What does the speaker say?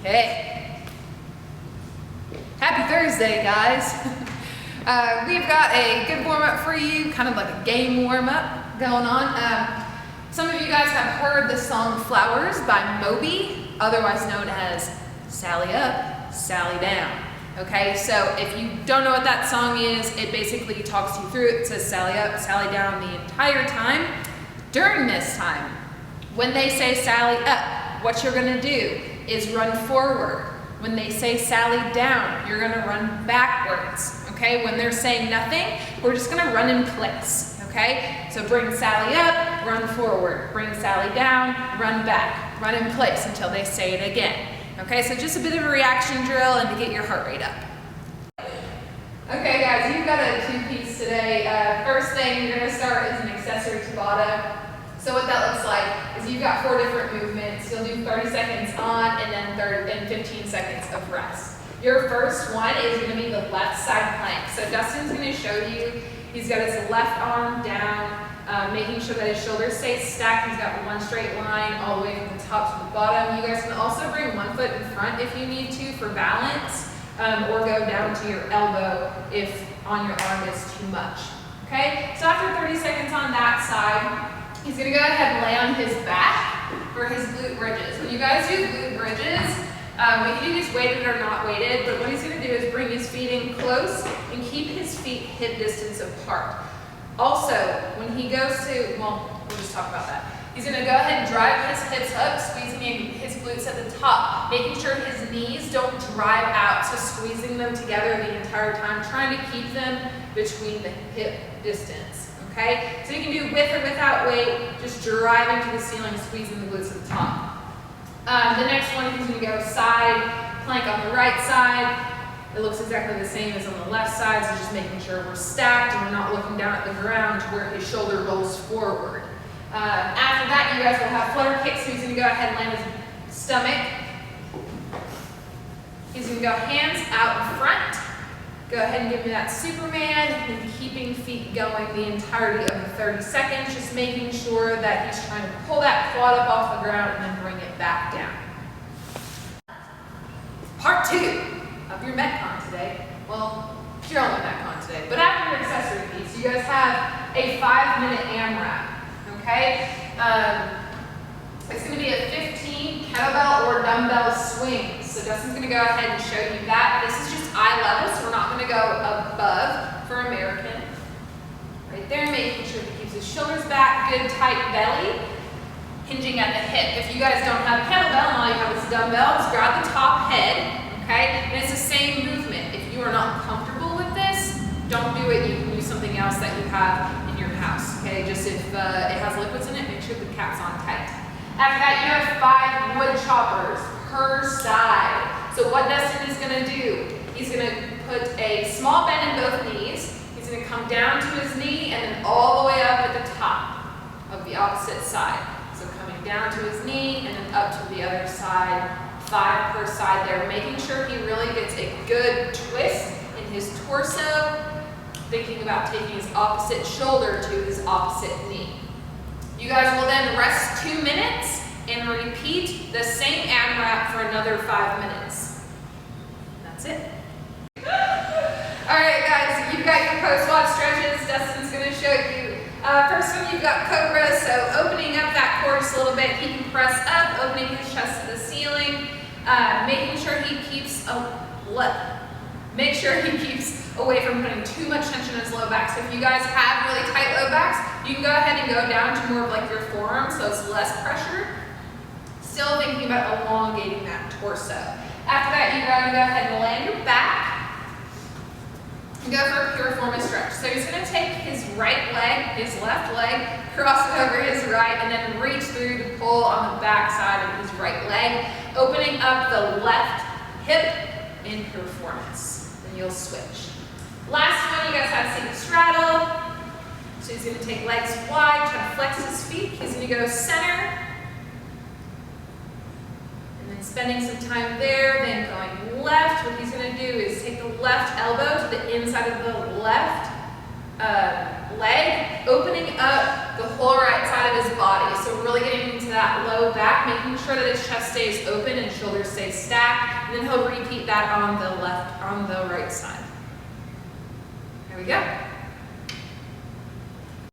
Okay. Happy Thursday, guys. We've got a good warm-up for you, kind of like a game warm-up going on. Some of you guys have heard the song Flowers by Moby, otherwise known as Sally Up, Sally Down. Okay, so if you don't know what that song is, it basically talks you through it. It says Sally Up, Sally Down the entire time. During this time, when they say Sally Up, what you're gonna do is run forward. When they say Sally Down, you're gonna run backwards, okay? When they're saying nothing, we're just gonna run in place, okay? So bring Sally up, run forward. Bring Sally down, run back. Run in place until they say it again. Okay, so just a bit of a reaction drill and to get your heart rate up. Okay guys, you've got a two-piece today. First thing you're gonna start is an accessory Tabata. So what that looks like is you've got 4 different movements. You'll do 30 seconds on and then 15 seconds of rest. Your first one is gonna be the left side plank. So Dustin's gonna show you, he's got his left arm down, making sure that his shoulders stay stacked. He's got one straight line all the way from the top to the bottom. You guys can also bring one foot in front if you need to for balance, or go down to your elbow if on your arm is too much. Okay, so after 30 seconds on that side, he's gonna go ahead and lay on his back for his glute bridges. When you guys do glute bridges, we can do these weighted or not weighted, but what he's gonna do is bring his feet in close and keep his feet hip distance apart. Also, when he goes to, well, we'll just talk about that. He's gonna go ahead and drive his hips up, squeezing in his glutes at the top, making sure his knees don't drive out, so squeezing them together the entire time, trying to keep them between the hip distance. Okay, so you can do with or without weight, just driving to the ceiling, squeezing the glutes at the top. The next one, he's going to go side plank on the right side. It looks exactly the same as on the left side, so just making sure we're stacked and we're not looking down at the ground to where his shoulder rolls forward. After that, you guys will have flutter kicks, so he's going to go ahead and land his stomach. He's going to go hands out in front. Go ahead and give me that Superman, and keeping feet going the entirety of the 30 seconds, just making sure that he's trying to pull that quad up off the ground and then bring it back down. Part 2 of your Metcon today. Well, you're on the Metcon today, but after your accessory piece, you guys have a 5-minute AMRAP, okay? It's going to be a 15 kettlebell or dumbbell swings. So Dustin's going to go ahead and show you that. This is just eye level, so we're not going to go above for American. Right there, making sure he keeps his shoulders back, good tight belly, hinging at the hip. If you guys don't have a kettlebell and all you have is dumbbells, grab the top head, okay? And it's the same movement. If you are not comfortable with this, don't do it. You can use something else that you have in your house, okay? Just if it has liquids in it, make sure the cap's on tight. After that, you have 5 wood choppers per side. So what Dustin is gonna do, he's gonna put a small bend in both knees. He's gonna come down to his knee and then all the way up at the top of the opposite side. So coming down to his knee and then up to the other side, 5 per side there, making sure he really gets a good twist in his torso, thinking about taking his opposite shoulder to his opposite knee. You guys will then rest 2 minutes and repeat the same AMRAP for another 5 minutes. That's it. Alright guys, you've got your post-squat stretches. Dustin's going to show you. First one, you've got Cobra, so opening up that core just a little bit. He can press up, opening his chest to the ceiling, making sure he keeps away from putting too much tension in his low back. So if you guys have really tight low backs, you can go ahead and go down to more of like your forearm, so it's less pressure. Still thinking about elongating that torso. After that, you're going to go ahead and land your back and go for a pure form of stretch. So he's going to take his right leg, his left leg, cross it over his right, and then reach through to pull on the back side of his right leg, opening up the left hip in performance. Then you'll switch. Last one, you guys have single straddle. So he's going to take legs wide, try to flex his feet. He's going to go center. And then spending some time there, then going left. What he's going to do is take the left elbow to the inside of the left leg, opening up the whole right side of his body. So really getting into that low back, making sure that his chest stays open and shoulders stay stacked. And then he'll repeat that on the right side. Here we go.